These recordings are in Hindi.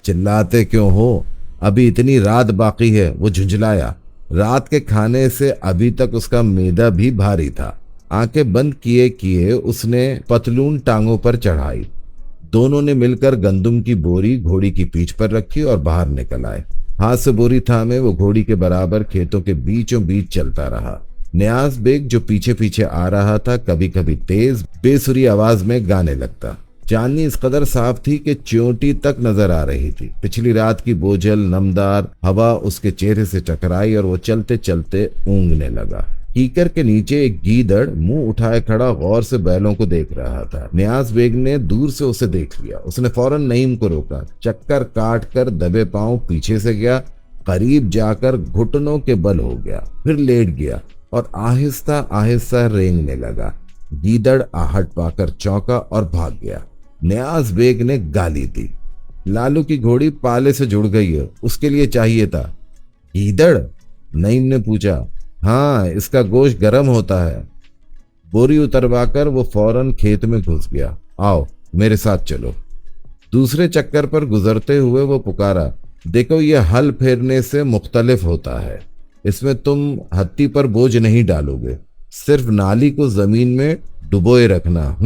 चिल्लाते क्यों हो? अभी इतनी रात बाकी है, वो झुंझलाया। रात के खाने से अभी तक उसका मैदा भी भारी था। आंखें बंद किए किए उसने पतलून टांगों पर चढ़ाई। दोनों ने मिलकर गंदुम की बोरी घोड़ी की पीठ पर रखी और बाहर निकल आए। हाथ से बोरी थामे वो घोड़ी के बराबर खेतों के बीचों बीच चलता रहा। नियाज बेग जो पीछे पीछे आ रहा था, कभी कभी तेज बेसुरी आवाज में गाने लगता। चांदनी इस कदर साफ थी कि चोटी तक नजर आ रही थी। पिछली रात की बोझल नमदार हवा उसके चेहरे से टकराई और वो चलते चलते ऊँघने लगा। कीकर के नीचे एक गीदड़ मुंह उठाए खड़ा गौर से बैलों को देख रहा था। नियाज बेग ने दूर से उसे देख लिया। उसने फौरन नईम को रोका। चक्कर काट कर दबे पांव पीछे से गया, करीब जाकर घुटनों के बल हो गया, फिर लेट गया और आहिस्ता आहिस्ता रेंगने लगा। गीदड़ आहट पाकर चौंका और भाग गया। नियाज बेग ने गाली दी। लालू की घोड़ी पाले से जुड़ गई है, उसके लिए चाहिए था। गीदड़? नईम ने पूछा। हाँ, इसका गोश्त गर्म होता है। बोरी उतरवाकर वो फौरन खेत में घुस गया। आओ मेरे साथ चलो। दूसरे चक्कर पर गुजरते हुए वो पुकारा, देखो ये हल फेरने से मुख्तलिफ होता है। इसमें तुम हत्ती पर बोझ नहीं डालोगे, सिर्फ नाली को जमीन में डुबोए रखना।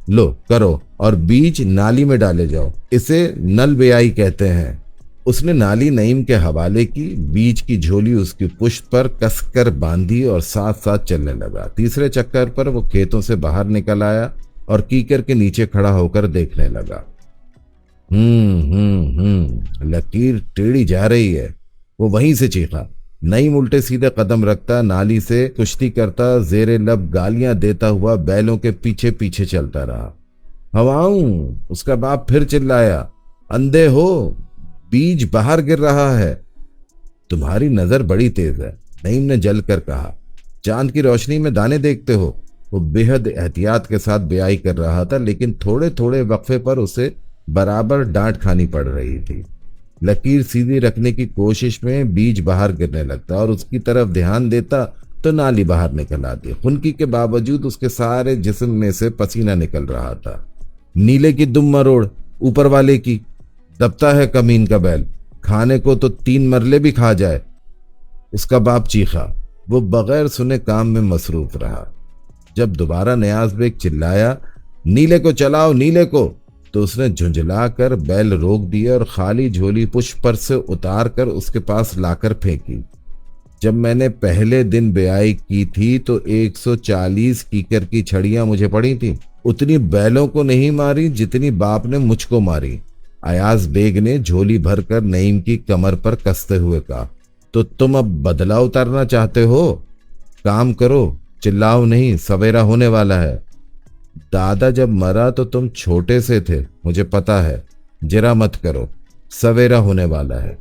लो करो और बीज नाली में डाले जाओ। इसे नल बेयाई कहते हैं। उसने नाली नईम के हवाले की, बीज की झोली उसकी पुश्त पर कसकर बांधी और साथ साथ चलने लगा। तीसरे चक्कर पर वो खेतों से बाहर निकल आया और कीकर के नीचे खड़ा होकर देखने लगा। लकीर टेढ़ी जा रही है, वो वहीं से चीखा। नईम उल्टे सीधे कदम रखता, नाली से कुश्ती करता, जेरे लब गालियां देता हुआ बैलों के पीछे पीछे चलता रहा। हवाऊं, उसका बाप फिर चिल्लाया, अंधे हो, बीज बाहर गिर रहा है। तुम्हारी नजर बड़ी तेज है, नईम ने जल कर कहा। चांद की रोशनी में दाने देखते हो? वो बेहद एहतियात के साथ ब्याई कर रहा था, लेकिन थोड़े थोड़े वक्फे पर उसे बराबर डांट खानी पड़ रही थी। लकीर सीधी रखने की कोशिश में बीज बाहर गिरने लगता और उसकी तरफ ध्यान देता तो नाली बाहर निकल आती। खुनकी के बावजूद उसके सारे जिस्म में से पसीना निकल रहा था। नीले की दुम मरोड़, ऊपर वाले की। दबता है कमीन का बैल, खाने को तो 3 मरले भी खा जाए, उसका बाप चीखा। वो बगैर सुने काम में मसरूफ रहा। जब दोबारा नियाज बेग चिल्लाया, नीले को चलाओ, नीले को, तो उसने झुंझला कर बैल रोक दिया और खाली झोली पुष्प पर से उतार कर उसके पास लाकर फेंकी। जब मैंने पहले दिन ब्याई की थी तो 140 कीकर की छड़ियां मुझे पड़ी थी। उतनी बैलों को नहीं मारी जितनी बाप ने मुझको मारी। अयाज बेग ने झोली भरकर नईम की कमर पर कसते हुए कहा, तो तुम अब बदला उतारना चाहते हो? काम करो, चिल्लाओ नहीं, सवेरा होने वाला है। दादा जब मरा तो तुम छोटे से थे, मुझे पता है, जरा मत करो, सवेरा होने वाला है।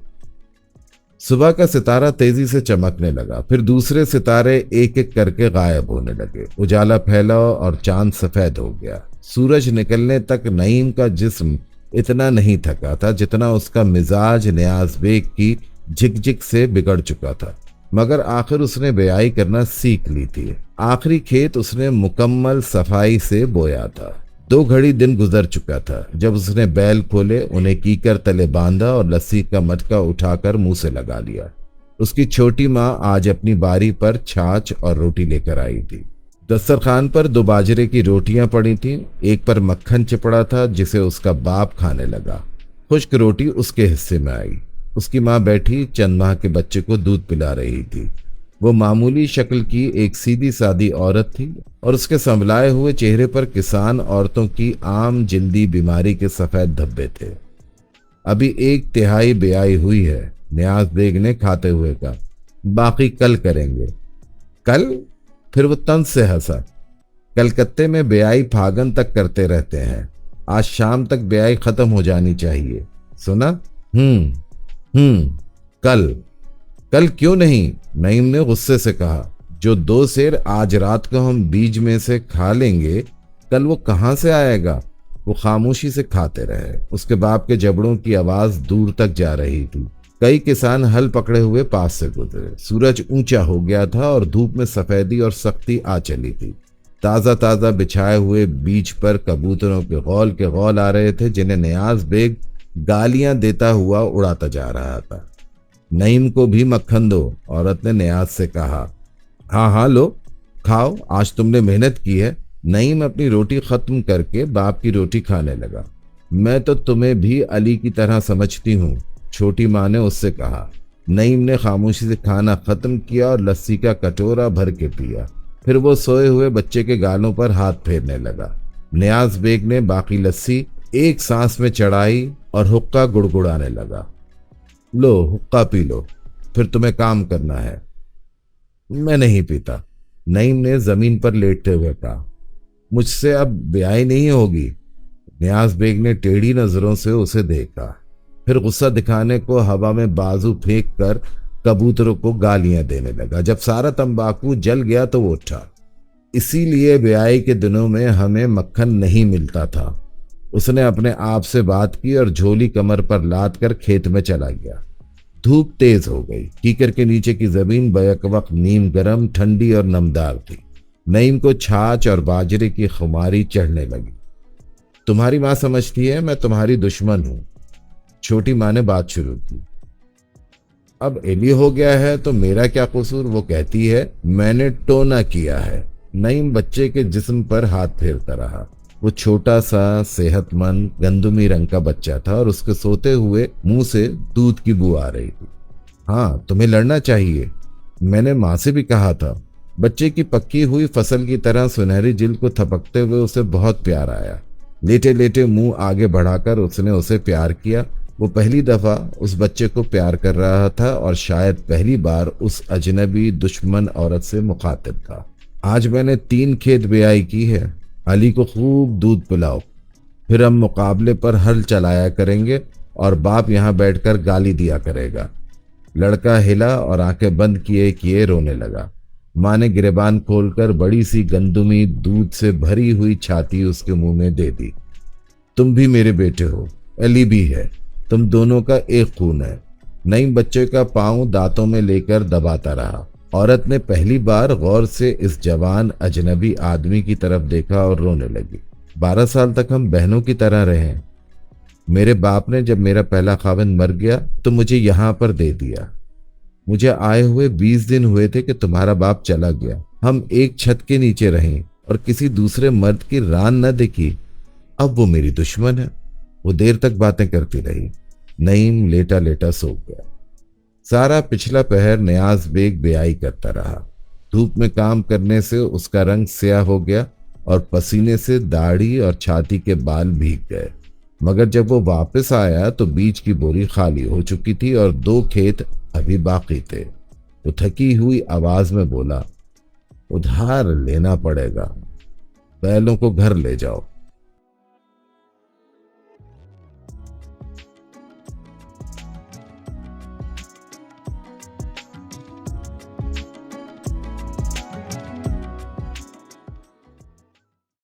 सुबह का सितारा तेजी से चमकने लगा, फिर दूसरे सितारे एक एक करके गायब होने लगे। उजाला फैला और चांद सफेद हो गया। सूरज निकलने तक नईम का जिस्म इतना नहीं थका था जितना उसका मिजाज नियाज बेग की झिकझिक से बिगड़ चुका था। मगर आखिर उसने ब्याई करना सीख ली थी। आखिरी खेत उसने मुकम्मल सफाई से बोया था। 2 घड़ी दिन गुजर चुका था जब उसने बैल खोले, उन्हें कीकर तले बांधा और लस्सी का मटका उठाकर मुंह से लगा लिया। उसकी छोटी माँ आज अपनी बारी पर छाछ और रोटी लेकर आई थी। दस्तरखान पर 2 बाजरे की रोटियां पड़ी थीं। एक पर मक्खन चिपड़ा था जिसे उसका बाप खाने लगा। खुश्क रोटी उसके हिस्से में आई। उसकी माँ बैठी चंद माह के बच्चे को दूध पिला रही थी। वो मामूली शक्ल की एक सीधी सादी औरत थी और उसके संभलाए हुए चेहरे पर किसान औरतों की आम जिल्दी बीमारी के सफेद धब्बे थे। अभी 1/3 ब्याई हुई है, नियाज बेग ने खाते हुए कहा, बाकी कल करेंगे। कल? फिर वो तंज से हंसा। कलकत्ते में ब्याई फागन तक करते रहते हैं, आज शाम तक ब्याई खत्म हो जानी चाहिए, सुना? कल? कल क्यों नहीं? नईम ने गुस्से से कहा। जो 2 सेर आज रात को हम बीज में से खा लेंगे, कल वो कहां से आएगा? वो खामोशी से खाते रहे। उसके बाप के जबड़ों की आवाज दूर तक जा रही थी। कई किसान हल पकड़े हुए पास से गुजरे। सूरज ऊंचा हो गया था और धूप में सफेदी और सख्ती आ चली थी। ताजा ताजा बिछाए हुए बीज पर कबूतरों के गौल आ रहे थे, जिन्हें नियाज बेग गालियां देता हुआ उड़ाता जा रहा था। नईम को भी मक्खन दो, औरत ने नियाज से कहा। हाँ हाँ लो, खाओ, आज तुमने मेहनत की है। नईम अपनी रोटी खत्म करके बाप की रोटी खाने लगा। मैं तो तुम्हें भी अली की तरह समझती हूँ, छोटी माँ ने उससे कहा। नईम ने खामोशी से खाना खत्म किया और लस्सी का कटोरा भर के पिया। फिर वो सोए हुए बच्चे के गालों पर हाथ फेरने लगा। नियाज बेग ने बाकी लस्सी एक सांस में चढ़ाई और हुक्का गुड़गुड़ाने लगा। लो हुक्का पी लो, फिर तुम्हें काम करना है। मैं नहीं पीता, नईम ने जमीन पर लेटते हुए कहा। मुझसे अब ब्याह नहीं होगी। नियाज बेग ने टेढ़ी नजरों से उसे देखा, फिर गुस्सा दिखाने को हवा में बाजू फेंक कर कबूतरों को गालियां देने लगा। जब सारा तंबाकू जल गया तो वो उठा। इसीलिए ब्याह के दिनों में हमें मक्खन नहीं मिलता था। उसने अपने आप से बात की और झोली कमर पर लाद कर खेत में चला गया। धूप तेज हो गई। कीकर के नीचे की जमीन बैक वक्त नीम गरम, ठंडी और नमदार थी। नईम को छाछ और बाजरे की खुमारी चढ़ने लगी। तुम्हारी माँ समझती है मैं तुम्हारी दुश्मन हूं, छोटी माँ ने बात शुरू की। अब एली हो गया है तो मेरा क्या कसूर, वो कहती है। मैंने टोना किया है। नईम बच्चे के जिस्म पर हाथ फेरता रहा। वो छोटा सा सेहतमंद गंदुमी रंग का बच्चा था और उसके सोते हुए मुंह से दूध की बू आ रही थी। हाँ, तुम्हें लड़ना चाहिए, मैंने माँ से भी कहा था। बच्चे की पक्की हुई फसल की तरह सुनहरी जिल्द को थपकते हुए उसे बहुत प्यार आया। लेटे लेटे मुंह आगे बढ़ाकर उसने उसे प्यार किया। वो पहली दफा उस बच्चे को प्यार कर रहा था और शायद पहली बार उस अजनबी दुश्मन औरत से मुखातिब था। आज मैंने 3 खेत ब्याई की है। अली को खूब दूध पिलाओ, फिर हम मुकाबले पर हल चलाया करेंगे और बाप यहाँ बैठकर गाली दिया करेगा। लड़का हिला और आंखें बंद किए किए रोने लगा। माँ ने गिरेबान खोलकर बड़ी सी गंदुमी दूध से भरी हुई छाती उसके मुंह में दे दी। तुम भी मेरे बेटे हो, अली भी है, तुम दोनों का एक खून है। नईम बच्चे का पांव दांतों में लेकर दबाता रहा। औरत ने पहली बार गौर से इस जवान अजनबी आदमी की तरफ देखा और रोने लगी। 12 साल तक हम बहनों की तरह रहे। मेरे बाप ने जब मेरा पहला खाविंद मर गया तो मुझे यहाँ पर दे दिया। मुझे आए हुए 20 दिन हुए थे कि तुम्हारा बाप चला गया। हम एक छत के नीचे रहे और किसी दूसरे मर्द की रान न देखी। अब वो मेरी दुश्मन है। वो देर तक बातें करती रही। नईम लेटा लेटा सो गया। सारा पिछला पहर नियाज बेग ब्याई करता रहा। धूप में काम करने से उसका रंग स्याह हो गया और पसीने से दाढ़ी और छाती के बाल भीग गए। मगर जब वो वापस आया तो बीज की बोरी खाली हो चुकी थी और 2 खेत अभी बाकी थे। वो थकी हुई आवाज में बोला, उधार लेना पड़ेगा, बैलों को घर ले जाओ।